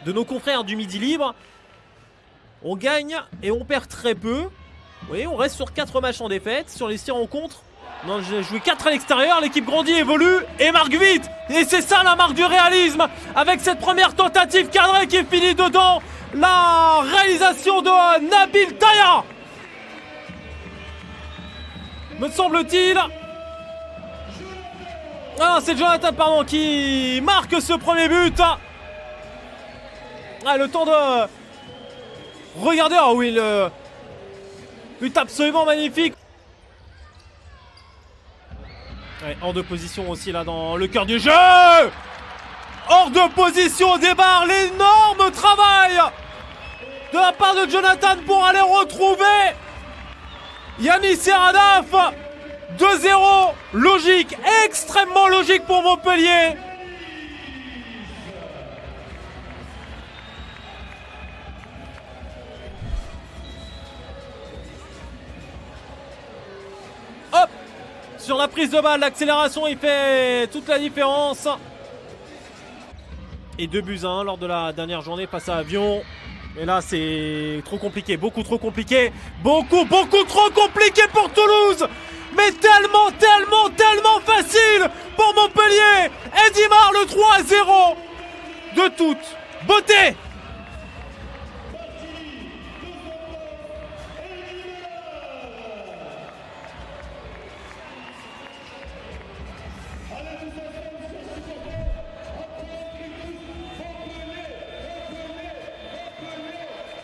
de nos confrères du Midi Libre. On gagne et on perd très peu. Oui, on reste sur 4 matchs en défaite. Sur les 6 rencontres, non, j'ai joué 4 à l'extérieur. L'équipe grandit, évolue et marque vite. Et c'est ça la marque du réalisme. Avec cette première tentative cadrée qui finit dedans. La réalisation de Nabil Taya, me semble-t-il. Ah, c'est Jonathan, pardon, qui marque ce premier but. Ah, le temps de regarder. Ah oui, le but absolument magnifique. Ouais, hors de position aussi là dans le cœur du jeu. Hors de position au départ. L'énorme travail de la part de Jonathan pour aller retrouver Yanis Serradaf. 2-0, logique, extrêmement logique pour Montpellier. Hop, sur la prise de balle, l'accélération, il fait toute la différence. Et 2-1 lors de la dernière journée face à Avion. Et là, c'est trop compliqué, beaucoup trop compliqué. Beaucoup trop compliqué pour Toulouse. Mais tellement facile pour Montpellier. Edimar, le 3-0 de toute beauté.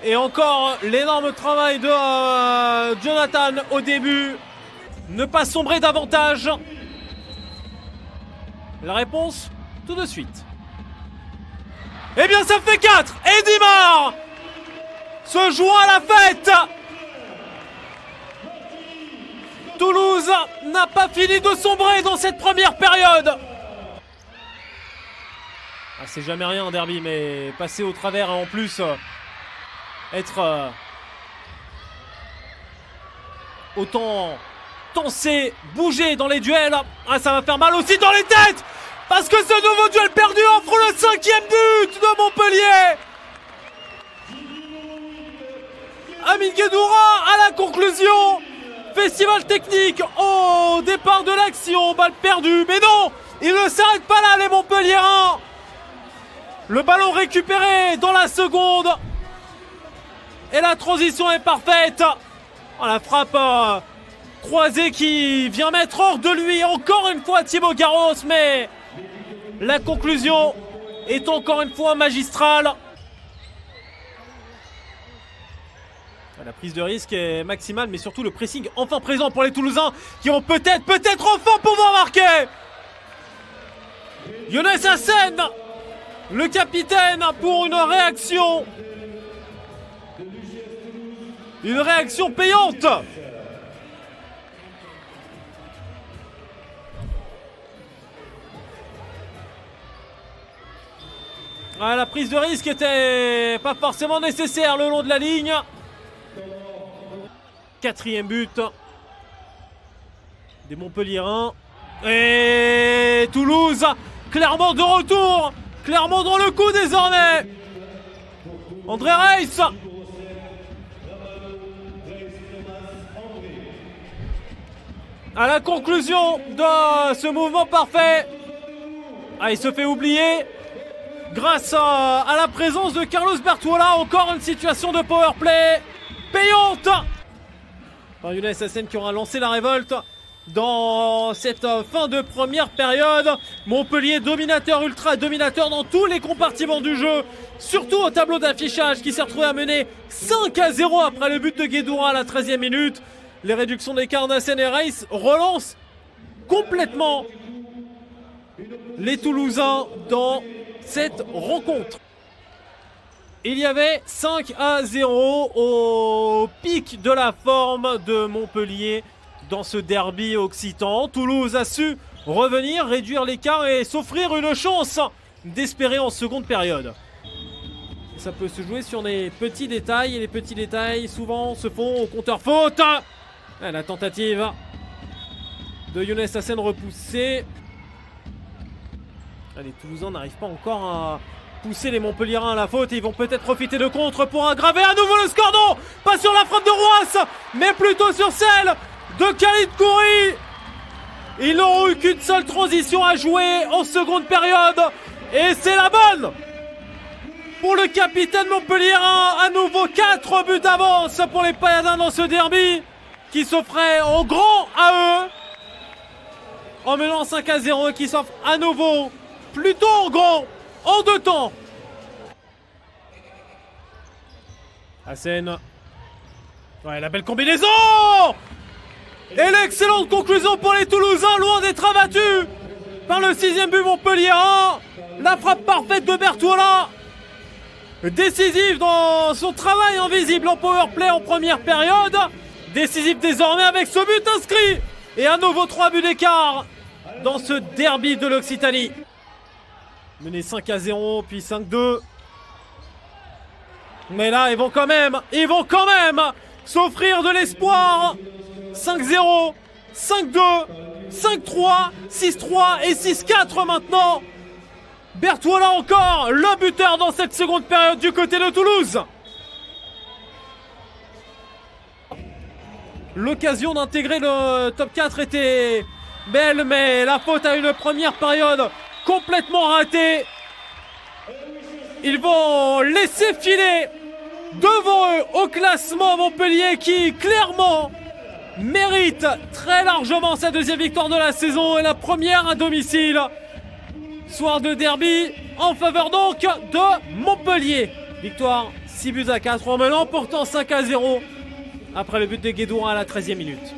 Et encore l'énorme travail de Jonathan au début. Ne pas sombrer davantage. La réponse, tout de suite. Eh bien, ça fait 4. Edimar se joint à la fête. Toulouse n'a pas fini de sombrer dans cette première période. Ah, c'est jamais rien un derby, mais passer au travers et en plus être autant tenser, bouger dans les duels. Ah, ça va faire mal aussi dans les têtes, parce que ce nouveau duel perdu offre le 5e but de Montpellier. Amine Guedoura à la conclusion. Festival technique au départ de l'action. Balle perdue, mais non, il ne s'arrête pas là les Montpelliérains. Le ballon récupéré dans la seconde. Et la transition est parfaite. Oh, la frappe croisée qui vient mettre hors de lui encore une fois Thibaut Garros, mais la conclusion est encore une fois magistrale. La prise de risque est maximale, mais surtout le pressing enfin présent pour les Toulousains qui vont peut-être enfin pouvoir marquer. Younes Hassen, le capitaine, pour une réaction. Une réaction payante. Ah, la prise de risque était pas forcément nécessaire le long de la ligne. 4e but des Montpelliérains. Et Toulouse, clairement de retour. Clairement dans le coup désormais. André Reis. À la conclusion de ce mouvement parfait. Ah, il se fait oublier. Grâce à la présence de Carlos Bertuola. Encore une situation de powerplay payante. Younes Hassen qui aura lancé la révolte dans cette fin de première période. Montpellier dominateur, ultra dominateur dans tous les compartiments du jeu. Surtout au tableau d'affichage qui s'est retrouvé à mener 5-0 après le but de Guedoura à la 13e minute. Les réductions d'écart d'Hassen et Reis relancent complètement les Toulousains dans cette rencontre. Il y avait 5-0 au pic de la forme de Montpellier dans ce derby occitan. Toulouse a su revenir, réduire l'écart et s'offrir une chance d'espérer en seconde période. Ça peut se jouer sur des petits détails et les petits détails souvent se font au compteur faute. La tentative de Younes Hassen repoussée. Les Toulousains n'arrivent pas encore pousser les Montpelliérains à la faute et ils vont peut-être profiter de contre pour aggraver à nouveau le score. Non, pas sur la frappe de Roas, mais plutôt sur celle de Khalid Khoury. Ils n'auront eu qu'une seule transition à jouer en seconde période et c'est la bonne pour le capitaine montpelliérain. À nouveau 4 buts d'avance pour les Pailladins dans ce derby qui s'offrait en grand à eux en menant 5-0 et qui s'offre à nouveau plutôt en grand en 2 temps. Hassen. Ouais, la belle combinaison et l'excellente conclusion pour les Toulousains, loin d'être abattus par le 6e but montpelliérain. La frappe parfaite de Berthoula, décisive dans son travail invisible en powerplay en première période, décisif désormais avec ce but inscrit et à nouveau 3 buts d'écart dans ce derby de l'Occitanie. Mené 5-0 puis 5-2. Mais là ils vont quand même s'offrir de l'espoir. 5-0, 5-2, 5-3, 6-3 et 6-4 maintenant. Berthoula encore, le buteur dans cette seconde période du côté de Toulouse. L'occasion d'intégrer le top 4 était belle, mais la faute à une première période complètement ratée. Ils vont laisser filer devant eux au classement Montpellier qui clairement mérite très largement sa 2e victoire de la saison et la première à domicile. Soir de derby en faveur donc de Montpellier. Victoire 6 buts à 4 en menant pourtant 5-0 après le but de Guédouin à la 13e minute.